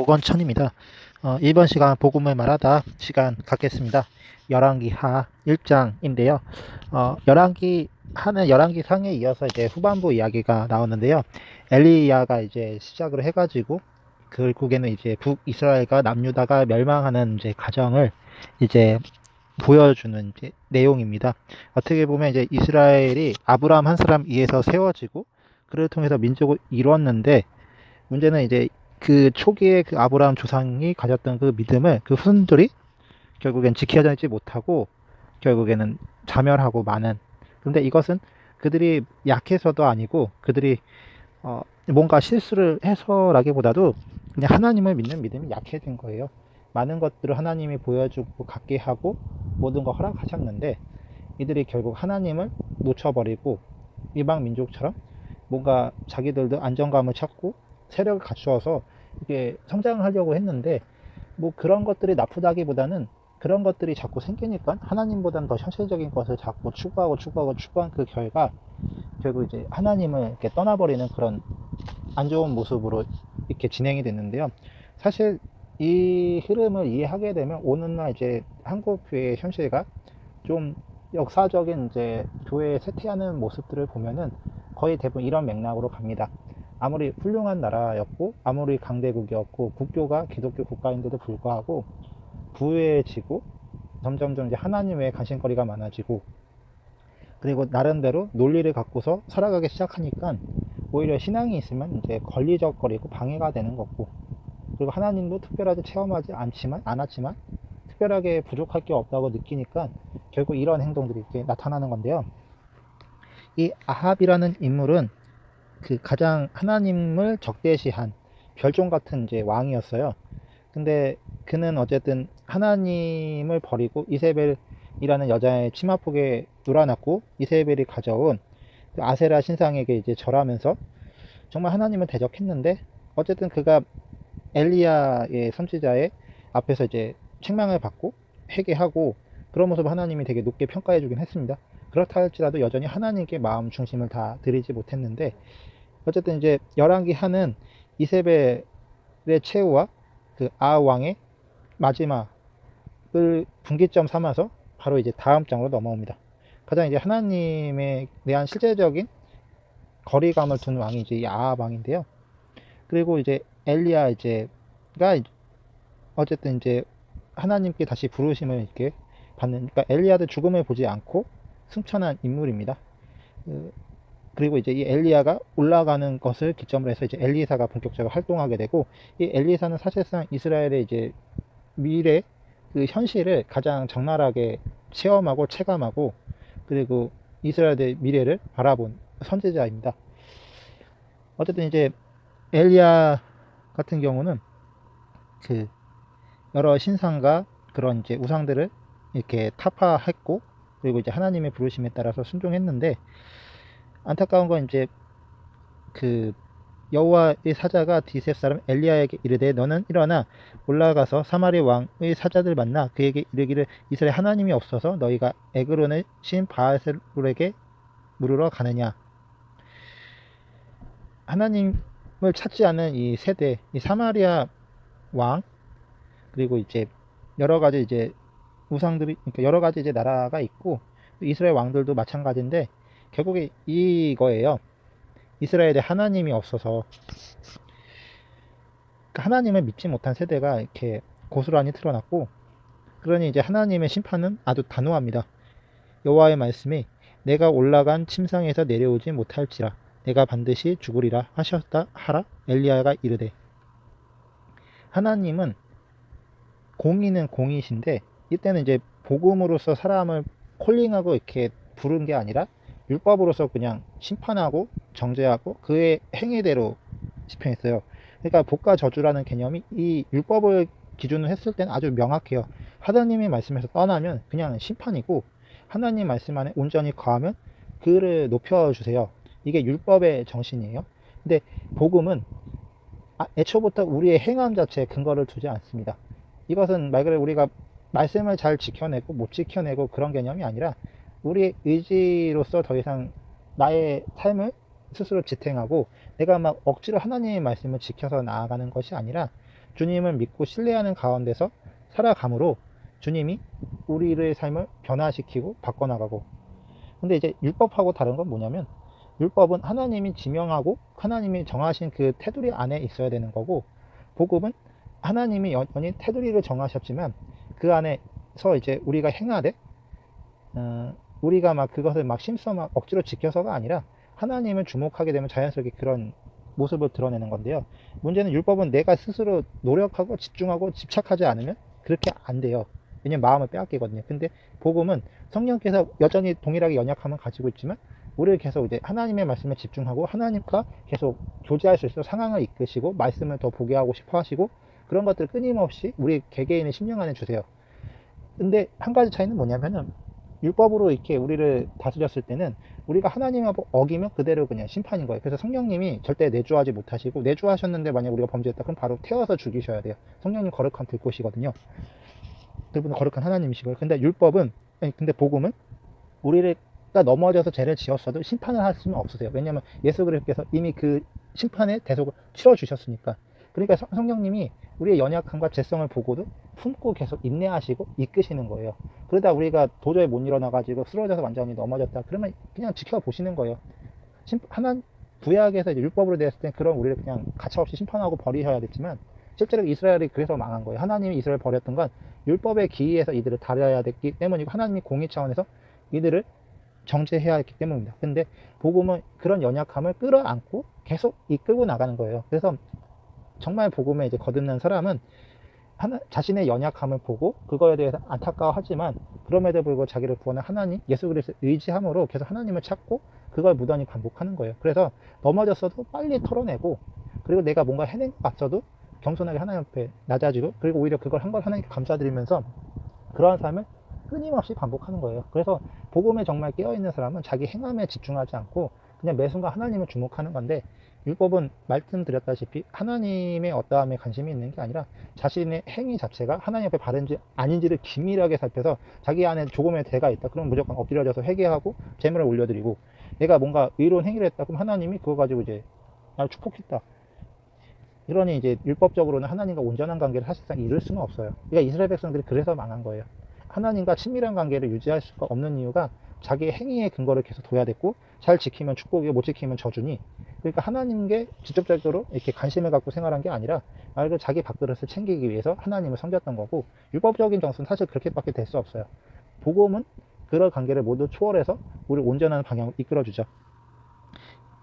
오건천입니다. 이번 시간 복음을 말하다 시간 갖겠습니다. 열왕기하 1장인데요. 열왕기 상에 이어서 이제 후반부 이야기가 나오는데요. 엘리야가 이제 시작을 해가지고 결국에는 이제 북이스라엘과 남유다가 멸망하는 이제 과정을 이제 보여주는 이제 내용입니다. 어떻게 보면 이제 이스라엘이 아브라함 한 사람 위에서 세워지고 그를 통해서 민족을 이루었는데, 문제는 이제 그 초기에 그 아브라함 조상이 가졌던 그 믿음을 그 후손들이 결국엔 지켜지지 못하고 결국에는 자멸하고 마는. 그런데 이것은 그들이 약해서도 아니고 그들이 뭔가 실수를 해서라기보다도 그냥 하나님을 믿는 믿음이 약해진 거예요. 많은 것들을 하나님이 보여주고 갖게 하고 모든 걸 허락하셨는데 이들이 결국 하나님을 놓쳐버리고 이방 민족처럼 뭔가 자기들도 안정감을 찾고 세력을 갖추어서 이게 성장하려고 했는데, 뭐 그런 것들이 나쁘다기보다는 그런 것들이 자꾸 생기니까 하나님보다는 더 현실적인 것을 자꾸 추구한 그 결과 결국 이제 하나님을 이렇게 떠나버리는 그런 안 좋은 모습으로 이렇게 진행이 됐는데요. 사실 이 흐름을 이해하게 되면 오늘날 이제 한국 교회의 현실과 좀 역사적인 이제 교회에 쇠퇴하는 모습들을 보면은 거의 대부분 이런 맥락으로 갑니다. 아무리 훌륭한 나라였고 아무리 강대국이었고 국교가 기독교 국가인데도 불구하고 부유해지고 점점점 이제 하나님 외에 관심거리가 많아지고, 그리고 나름대로 논리를 갖고서 살아가기 시작하니까 오히려 신앙이 있으면 이제 권리적거리고 방해가 되는 거고, 그리고 하나님도 특별하게 체험하지 않았지만 특별하게 부족할 게 없다고 느끼니까 결국 이런 행동들이 이렇게 나타나는 건데요. 이 아합이라는 인물은 그 가장 하나님을 적대시한 별종 같은 이제 왕이었어요. 근데 그는 어쨌든 하나님을 버리고 이세벨이라는 여자의 치마폭에 놀아났고, 이세벨이 가져온 그 아세라 신상에게 이제 절하면서 정말 하나님을 대적했는데, 어쨌든 그가 엘리야의 선지자의 앞에서 이제 책망을 받고 회개하고 그런 모습 하나님이 되게 높게 평가해 주긴 했습니다. 그렇다 할지라도 여전히 하나님께 마음 중심을 다 드리지 못했는데, 어쨌든 이제 열왕기 하는 이세벨의 최후와 그 아왕의 마지막을 분기점 삼아서 바로 이제 다음 장으로 넘어옵니다. 가장 이제 하나님에 대한 실제적인 거리감을 둔 왕이 이제 이 아합 왕인데요. 그리고 이제 엘리야 이제가 어쨌든 이제 하나님께 다시 부르심을 이렇게 받는, 그러니까 엘리야도 죽음을 보지 않고 승천한 인물입니다. 그리고 이제 이 엘리야가 올라가는 것을 기점으로 해서 이제 엘리사가 본격적으로 활동하게 되고, 이 엘리사는 사실상 이스라엘의 이제 미래 그 현실을 가장 적나라하게 체험하고 체감하고, 그리고 이스라엘의 미래를 바라본 선지자입니다. 어쨌든 이제 엘리야 같은 경우는 그 여러 신상과 그런 이제 우상들을 이렇게 타파했고, 그리고 이제 하나님의 부르심에 따라서 순종했는데, 안타까운 건 이제 그 여호와의 사자가 디셉 사람 엘리야에게 이르되 너는 일어나 올라가서 사마리 왕의 사자들 만나 그에게 이르기를 이스라엘 하나님이 없어서 너희가 에그론의 신 바알세불에게 물으러 가느냐. 하나님을 찾지 않은 이 세대, 이 사마리아 왕, 그리고 이제 여러 가지 이제 우상들이, 그러니까 여러 가지 이제 나라가 있고 이스라엘 왕들도 마찬가지인데 결국에 이거예요. 이스라엘에 하나님이 없어서 하나님을 믿지 못한 세대가 이렇게 고스란히 드러났고, 그러니 이제 하나님의 심판은 아주 단호합니다. 여호와의 말씀이 내가 올라간 침상에서 내려오지 못할지라 내가 반드시 죽으리라 하셨다 하라. 엘리야가 이르되. 하나님은 공의는 공이신데 이때는 이제 복음으로서 사람을 콜링하고 이렇게 부른 게 아니라 율법으로서 그냥 심판하고 정죄하고 그의 행위대로 집행했어요. 그러니까 복과 저주라는 개념이 이 율법을 기준으로 했을 때는 아주 명확해요. 하나님의 말씀에서 떠나면 그냥 심판이고, 하나님 말씀 안에 온전히 거하면 그를 높여주세요. 이게 율법의 정신이에요. 근데 복음은 애초부터 우리의 행함 자체에 근거를 두지 않습니다. 이것은 말 그대로 우리가 말씀을 잘 지켜내고 못 지켜내고 그런 개념이 아니라 우리의 의지로서 더 이상 나의 삶을 스스로 지탱하고 내가 막 억지로 하나님의 말씀을 지켜서 나아가는 것이 아니라 주님을 믿고 신뢰하는 가운데서 살아감으로 주님이 우리의 삶을 변화시키고 바꿔나가고. 근데 이제 율법하고 다른 건 뭐냐면, 율법은 하나님이 지명하고 하나님이 정하신 그 테두리 안에 있어야 되는 거고, 복음은 하나님이 여전히 테두리를 정하셨지만 그 안에서 이제 우리가 행하되, 우리가 막 그것을 막 심써 막 억지로 지켜서가 아니라 하나님을 주목하게 되면 자연스럽게 그런 모습을 드러내는 건데요. 문제는 율법은 내가 스스로 노력하고 집중하고 집착하지 않으면 그렇게 안 돼요. 왜냐면 마음을 빼앗기거든요. 근데 복음은 성령께서 여전히 동일하게 연약함을 가지고 있지만 우리를 계속 이제 하나님의 말씀에 집중하고 하나님과 계속 교제할 수 있어 상황을 이끄시고 말씀을 더 보게 하고 싶어 하시고, 그런 것들을 끊임없이 우리 개개인의 심령 안에 주세요. 근데 한 가지 차이는 뭐냐면은, 율법으로 이렇게 우리를 다스렸을 때는 우리가 하나님을 어기면 그대로 그냥 심판인 거예요. 그래서 성령님이 절대 내주하지 못하시고, 내주하셨는데 만약 우리가 범죄했다 그럼 바로 태워서 죽이셔야 돼요. 성령님 거룩한 불꽃이거든요. 그분은 거룩한 하나님이시고요. 근데 복음은 우리가 넘어져서 죄를 지었어도 심판을 할 수는 없으세요. 왜냐하면 예수 그리스도께서 이미 그 심판의 대속을 치러 주셨으니까. 그러니까 성령님이 우리의 연약함과 죄성을 보고도 품고 계속 인내하시고 이끄시는 거예요. 그러다 우리가 도저히 못 일어나 가지고 쓰러져서 완전히 넘어졌다 그러면 그냥 지켜보시는 거예요. 하나 구약에서 이제 율법으로 되었을 때 그런 우리를 그냥 가차없이 심판하고 버리셔야 됐지만, 실제로 이스라엘이 그래서 망한 거예요. 하나님이 이스라엘 버렸던 건 율법의 기이에서 이들을 다려야 됐기 때문이고, 하나님이 공의 차원에서 이들을 정죄해야 했기 때문입니다. 근데 복음은 그런 연약함을 끌어안고 계속 이끌고 나가는 거예요. 그래서 정말 복음에 이제 거듭난 사람은 자신의 연약함을 보고 그거에 대해서 안타까워하지만, 그럼에도 불구하고 자기를 구원한 하나님 예수 그리스도를 의지함으로 계속 하나님을 찾고 그걸 무던히 반복하는 거예요. 그래서 넘어졌어도 빨리 털어내고, 그리고 내가 뭔가 해낸 것 같아도 겸손하게 하나님 앞에 낮아지고, 그리고 오히려 그걸 한 걸 하나님께 감사드리면서 그러한 삶을 끊임없이 반복하는 거예요. 그래서 복음에 정말 깨어있는 사람은 자기 행함에 집중하지 않고 그냥 매 순간 하나님을 주목하는 건데, 율법은 말씀드렸다시피 하나님의 어떠함에 관심이 있는 게 아니라 자신의 행위 자체가 하나님 앞에 바른지 아닌지를 긴밀하게 살펴서 자기 안에 조금의 죄가 있다 그러면 무조건 엎드려져서 회개하고 제물을 올려드리고, 내가 뭔가 의로운 행위를 했다 그럼 하나님이 그거 가지고 이제 나를 축복했다, 이러니 이제 율법적으로는 하나님과 온전한 관계를 사실상 이룰 수는 없어요. 그러니까 이스라엘 백성들이 그래서 망한 거예요. 하나님과 친밀한 관계를 유지할 수가 없는 이유가 자기의 행위의 근거를 계속 둬야 됐고, 잘 지키면 축복이고 못 지키면 저주니, 그러니까 하나님께 직접적으로 이렇게 관심을 갖고 생활한 게 아니라 말 그대로 자기 밥그릇을 챙기기 위해서 하나님을 섬겼던 거고, 율법적인 정수는 사실 그렇게밖에 될 수 없어요. 복음은 그런 관계를 모두 초월해서 우리 온전한 방향으로 이끌어주죠.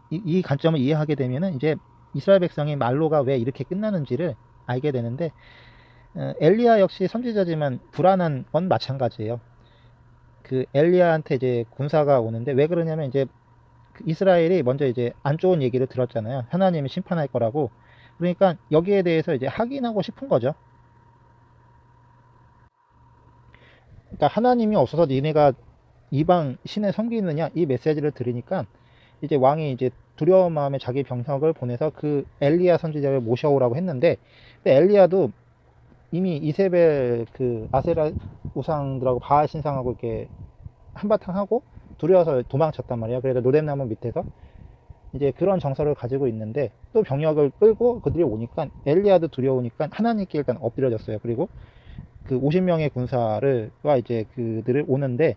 이 관점을 이해하게 되면은 이제 이스라엘 백성의 말로가 왜 이렇게 끝나는지를 알게 되는데, 엘리야 역시 선지자지만 불안한 건 마찬가지예요. 그 엘리야한테 이제 군사가 오는데, 왜 그러냐면 이제 이스라엘이 먼저 이제 안 좋은 얘기를 들었잖아요. 하나님이 심판할 거라고. 그러니까 여기에 대해서 이제 확인하고 싶은 거죠. 그러니까 하나님이 없어서 니네가 이방 신을 섬기느냐, 이 메시지를 들으니까 이제 왕이 이제 두려운 마음에 자기 병력을 보내서 그 엘리야 선지자를 모셔오라고 했는데, 근데 엘리야도 이미 이세벨 그 아세라 우상들하고 바알 신상하고 이렇게 한바탕 하고 두려워서 도망쳤단 말이에요. 그래서 노뎀나무 밑에서 이제 그런 정서를 가지고 있는데, 또 병력을 끌고 그들이 오니까 엘리야도 두려우니까 하나님께 일단 엎드려졌어요. 그리고 그 50명의 군사를과 이제 그들을 오는데,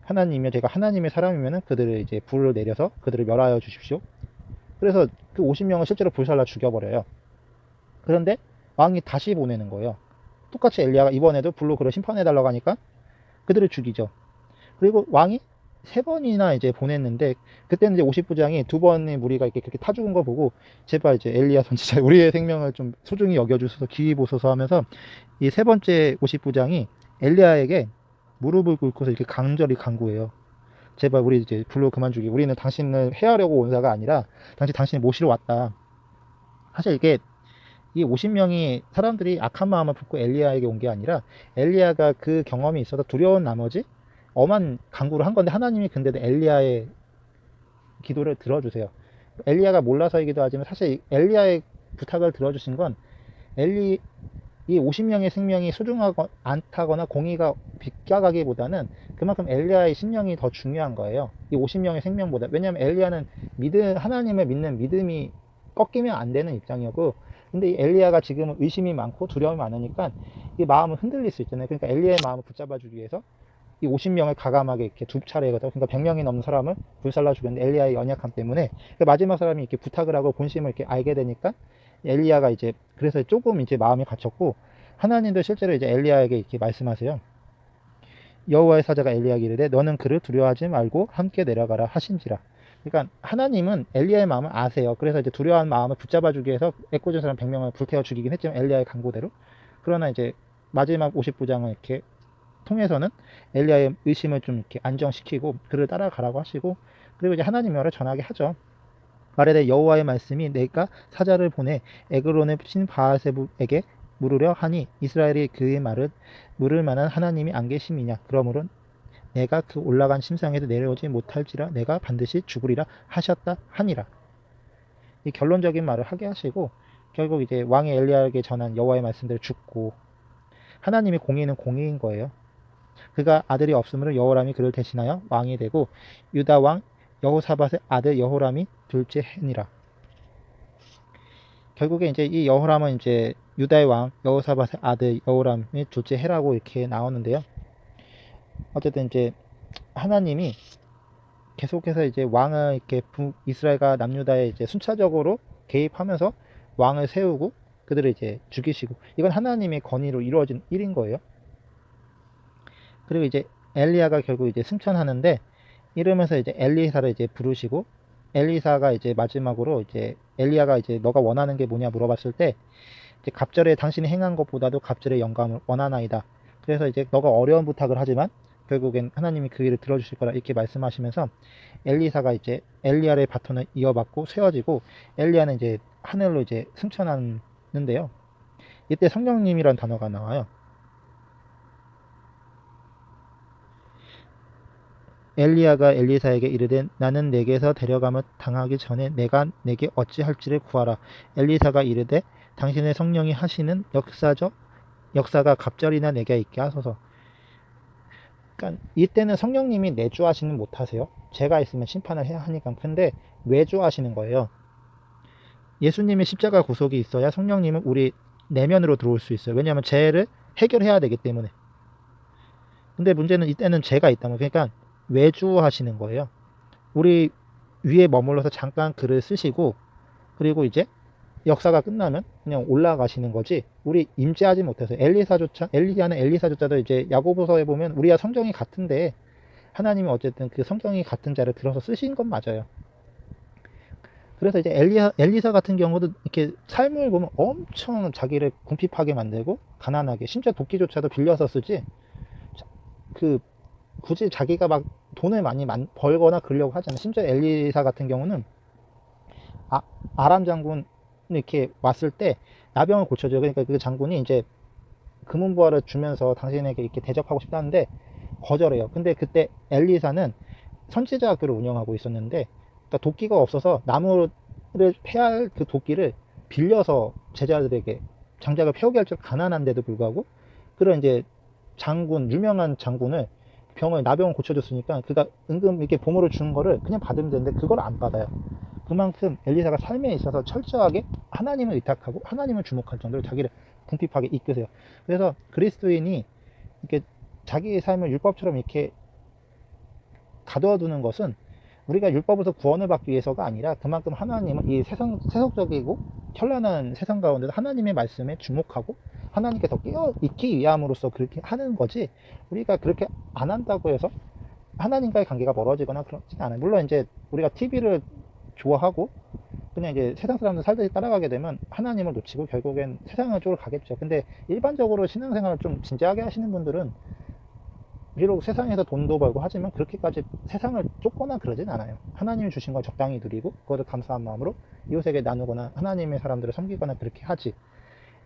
하나님이 제가 하나님의 사람이면은 그들을 이제 불을 내려서 그들을 멸하여 주십시오. 그래서 그 50명을 실제로 불살라 죽여버려요. 그런데 왕이 다시 보내는 거예요. 똑같이 엘리야가 이번에도 불로 그를 심판해달라고 하니까 그들을 죽이죠. 그리고 왕이 세 번이나 이제 보냈는데, 그때는 이제 50부장이 두 번의 무리가 이렇게 그렇게 타 죽은 거 보고 제발 이제 엘리야 선지자 우리의 생명을 좀 소중히 여겨주소서 기이 보소서 하면서 이 세 번째 50부장이 엘리야에게 무릎을 꿇고서 이렇게 간절히 간구해요. 제발 우리 이제 불로 그만 죽이. 우리는 당신을 해하려고 온 자가 아니라 당신을 모시러 왔다. 사실 이게 이 50명이 사람들이 악한 마음을 품고 엘리야에게 온 게 아니라 엘리야가 그 경험이 있어서 두려운 나머지 엄한 간구를 한 건데, 하나님이 근데도 엘리야의 기도를 들어주세요. 엘리야가 몰라서이기도 하지만 사실 엘리야의 부탁을 들어주신 건 이 50명의 생명이 소중하고 않다거나 공의가 비껴가기보다는 그만큼 엘리야의 심령이 더 중요한 거예요. 이 50명의 생명보다. 왜냐하면 엘리야는 하나님을 믿는 믿음이 꺾이면 안 되는 입장이었고, 근데 이 엘리야가 지금 의심이 많고 두려움이 많으니까 이 마음을 흔들릴 수 있잖아요. 그러니까 엘리야의 마음을 붙잡아주기 위해서 이 50명을 가감하게 이렇게 두 차례거든. 그러니까 100명이 넘는 사람을 불살라 죽였는데 엘리야의 연약함 때문에 그 마지막 사람이 이렇게 부탁을 하고 본심을 이렇게 알게 되니까 엘리야가 이제 그래서 조금 이제 마음이 갇혔고, 하나님도 실제로 이제 엘리야에게 이렇게 말씀하세요. 여호와의 사자가 엘리야에게 이르되 너는 그를 두려워하지 말고 함께 내려가라 하신지라. 그러니까 하나님은 엘리야의 마음을 아세요. 그래서 이제 두려워한 마음을 붙잡아주기 위해서 애꿎은 사람 100명을 불태워 죽이긴 했지만 엘리야의 강구대로. 그러나 이제 마지막 50부장을 이렇게 통해서는 엘리야의 의심을 좀 이렇게 안정시키고 그를 따라가라고 하시고, 그리고 이제 하나님 말을 전하게 하죠. 말에 여호와의 말씀이 내가 사자를 보내 에그론의 신 바알세불에게 물으려 하니 이스라엘이 그의 말을 물을 만한 하나님이 안 계심이냐. 그러므로 내가 그 올라간 심상에도 내려오지 못할지라 내가 반드시 죽으리라 하셨다 하니라. 이 결론적인 말을 하게 하시고 결국 이제 왕이 엘리야에게 전한 여호와의 말씀대로 죽고, 하나님의 공의는 공의인 거예요. 그가 아들이 없으므로 여호람이 그를 대신하여 왕이 되고 유다 왕 여호사밧의 아들 여호람이 둘째 해니라. 결국에 이제 이 여호람은 이제 유다의 왕 여호사밧의 아들 여호람이 둘째 해라고 이렇게 나오는데요. 어쨌든 이제 하나님이 계속해서 이제 왕을 이렇게 이스라엘과 남유다에 이제 순차적으로 개입하면서 왕을 세우고 그들을 이제 죽이시고, 이건 하나님의 건의로 이루어진 일인 거예요. 그리고 이제 엘리야가 결국 이제 승천하는데 이러면서 이제 엘리사를 이제 부르시고, 엘리사가 이제 마지막으로 이제 엘리야가 이제 너가 원하는 게 뭐냐 물어봤을 때 이제 갑절에 당신이 행한 것보다도 갑절의 영감을 원하나이다. 그래서 이제 너가 어려운 부탁을 하지만 결국엔 하나님이 그 일을 들어주실 거라 이렇게 말씀하시면서 엘리사가 이제 엘리야의 바톤을 이어받고 세워지고 엘리야는 이제 하늘로 이제 승천하는데요. 이때 성령님이란 단어가 나와요. 엘리야가 엘리사에게 이르되 나는 내게서 데려감을 당하기 전에 내가 내게 어찌할지를 구하라. 엘리사가 이르되 당신의 성령이 하시는 역사가 갑절이나 내게 있게 하소서. 그러니까 이때는 성령님이 내주하시는 못하세요. 제가 있으면 심판을 해야 하니까. 근데 외주하시는 거예요. 예수님의 십자가 구속이 있어야 성령님은 우리 내면으로 들어올 수 있어요. 왜냐하면 죄를 해결해야 되기 때문에. 근데 문제는 이때는 죄가 있다면, 그러니까 외주하시는 거예요. 우리 위에 머물러서 잠깐 글을 쓰시고 그리고 이제 역사가 끝나면 그냥 올라가시는 거지, 우리 임재하지 못해서. 엘리야는 엘리사조차도 이제 야고보서에 보면 우리와 성정이 같은데 하나님이 어쨌든 그 성정이 같은 자를 들어서 쓰신 건 맞아요. 그래서 이제 엘리사 같은 경우도 이렇게 삶을 보면 엄청 자기를 궁핍하게 만들고 가난하게, 심지어 도끼조차도 빌려서 쓰지 그 굳이 자기가 막 돈을 많이 벌거나 그러려고 하잖아요. 심지어 엘리사 같은 경우는 아람 장군 이렇게 왔을 때 나병을 고쳐줘요. 그러니까 그 장군이 이제 금은보화를 주면서 당신에게 이렇게 대접하고 싶다는데 거절해요. 근데 그때 엘리사는 선지자 학교를 운영하고 있었는데, 그러니까 도끼가 없어서 나무를 패야 할 그 도끼를 빌려서 제자들에게 장작을 패우게 할 줄 가난한데도 불구하고 그런 이제 유명한 장군을 나병을 고쳐줬으니까 그가 은근 이렇게 보물을 주는 거를 그냥 받으면 되는데 그걸 안 받아요. 그만큼 엘리사가 삶에 있어서 철저하게 하나님을 의탁하고 하나님을 주목할 정도로 자기를 궁핍하게 이끄세요. 그래서 그리스도인이 이렇게 자기의 삶을 율법처럼 이렇게 가둬두는 것은 우리가 율법에서 구원을 받기 위해서가 아니라 그만큼 하나님은 이 세속적이고 현란한 세상 가운데서 하나님의 말씀에 주목하고 하나님께 더 깨어 있기 위함으로써 그렇게 하는 거지, 우리가 그렇게 안 한다고 해서 하나님과의 관계가 멀어지거나 그렇지 않아요. 물론 이제 우리가 TV를 좋아하고 그냥 이제 세상 사람들 살듯이 따라가게 되면 하나님을 놓치고 결국엔 세상을 쪽으로 가겠죠. 근데 일반적으로 신앙생활을 좀 진지하게 하시는 분들은 비록 세상에서 돈도 벌고 하지만 그렇게까지 세상을 쫓거나 그러진 않아요. 하나님이 주신 걸 적당히 누리고 그것을 감사한 마음으로 이웃에게 나누거나 하나님의 사람들을 섬기거나 그렇게 하지.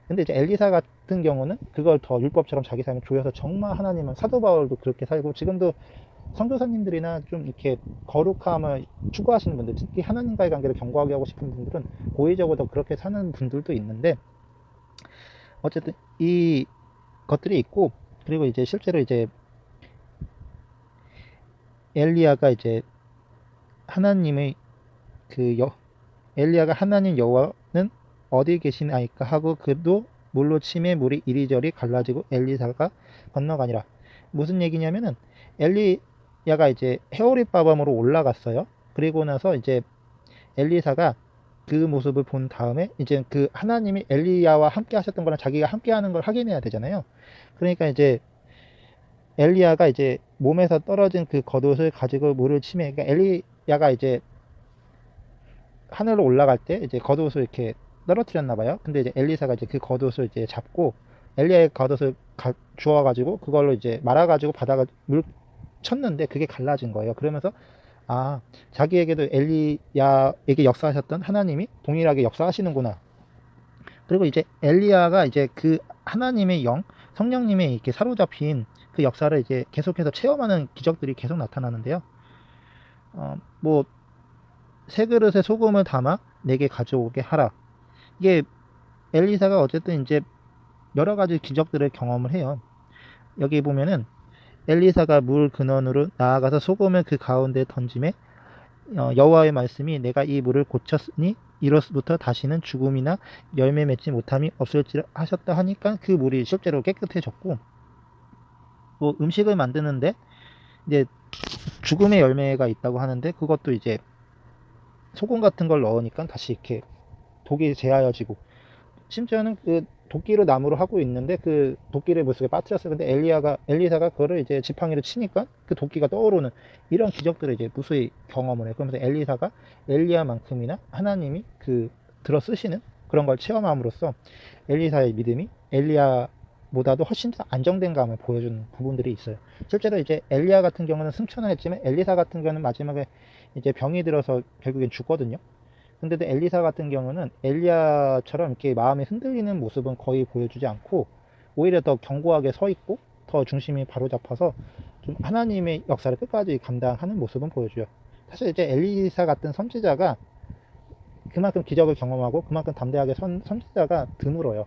근데 이제 엘리사 같은 경우는 그걸 더 율법처럼 자기 삶에 조여서 정말 하나님은, 사도 바울도 그렇게 살고 지금도 선교사님들이나 좀 이렇게 거룩함을 추구하시는 분들, 특히 하나님과의 관계를 견고하게 하고 싶은 분들은 고의적으로 그렇게 사는 분들도 있는데, 어쨌든 이 것들이 있고, 그리고 이제 실제로 이제 엘리야가 이제 하나님의 엘리야가 하나님 여호와는 어디 계시나이까 하고 그도 물로 치매 물이 이리저리 갈라지고 엘리사가 건너가니라. 무슨 얘기냐면은 엘리야가 이제 헤오리바밤으로 올라갔어요. 그리고 나서 이제 엘리사가 그 모습을 본 다음에 이제 그 하나님이 엘리야와 함께 하셨던 거랑 자기가 함께 하는 걸 확인해야 되잖아요. 그러니까 이제 엘리야가 이제 몸에서 떨어진 그 겉옷을 가지고 물을 치매, 그러니까 엘리야가 이제 하늘로 올라갈 때 이제 겉옷을 이렇게 떨어뜨렸나 봐요. 근데 이제 엘리사가 이제 그 겉옷을 이제 잡고 엘리야의 겉옷을 주워 가지고 그걸로 이제 말아 가지고 바다가 물 쳤는데 그게 갈라진 거예요. 그러면서 아, 자기에게도 엘리야에게 역사하셨던 하나님이 동일하게 역사하시는구나. 그리고 이제 엘리야가 이제 그 하나님의 영, 성령님의 이렇게 사로잡힌 그 역사를 이제 계속해서 체험하는 기적들이 계속 나타나는데요. 뭐, 세 그릇에 소금을 담아 내게 가져오게 하라. 이게 엘리사가 어쨌든 이제 여러 가지 기적들을 경험을 해요. 여기 보면은 엘리사가 물 근원으로 나아가서 소금을 그 가운데 던짐에 여호와의 말씀이 내가 이 물을 고쳤으니 이로부터 다시는 죽음이나 열매 맺지 못함이 없을지라 하셨다 하니까 그 물이 실제로 깨끗해졌고, 뭐 음식을 만드는데 이제 죽음의 열매가 있다고 하는데 그것도 이제 소금 같은 걸 넣으니까 다시 이렇게 독이 제하여지고, 심지어는 그 도끼로 나무로 하고 있는데 그 도끼를 물속에 빠뜨렸어요. 근데 엘리사가 그거를 이제 지팡이로 치니까 그 도끼가 떠오르는 이런 기적들을 이제 무수히 경험을 해요. 그러면서 엘리사가 엘리야만큼이나 하나님이 그 들어 쓰시는 그런 걸 체험함으로써 엘리사의 믿음이 엘리야보다도 훨씬 더 안정된 감을 보여주는 부분들이 있어요. 실제로 이제 엘리야 같은 경우는 승천을 했지만 엘리사 같은 경우는 마지막에 이제 병이 들어서 결국엔 죽거든요. 근데도 엘리사 같은 경우는 엘리야처럼 이렇게 마음이 흔들리는 모습은 거의 보여주지 않고 오히려 더 견고하게 서 있고 더 중심이 바로잡아서 좀 하나님의 역사를 끝까지 감당하는 모습은 보여줘요. 사실 이제 엘리사 같은 선지자가 그만큼 기적을 경험하고 그만큼 담대하게 선지자가 드물어요.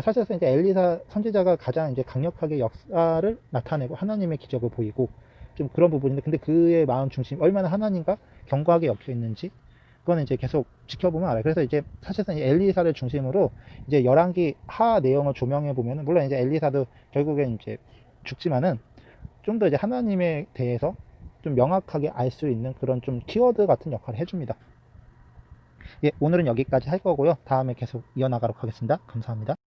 사실상 이제 엘리사 선지자가 가장 이제 강력하게 역사를 나타내고 하나님의 기적을 보이고 좀 그런 부분인데, 근데 그의 마음 중심 얼마나 하나님과 견고하게 엮여 있는지 그거는 이제 계속 지켜보면 알아요. 그래서 이제 사실상 엘리사를 중심으로 이제 열왕기 하 내용을 조명해 보면은, 물론 이제 엘리사도 결국엔 이제 죽지만은 좀 더 이제 하나님에 대해서 좀 명확하게 알 수 있는 그런 좀 키워드 같은 역할을 해줍니다. 예, 오늘은 여기까지 할 거고요. 다음에 계속 이어나가도록 하겠습니다. 감사합니다.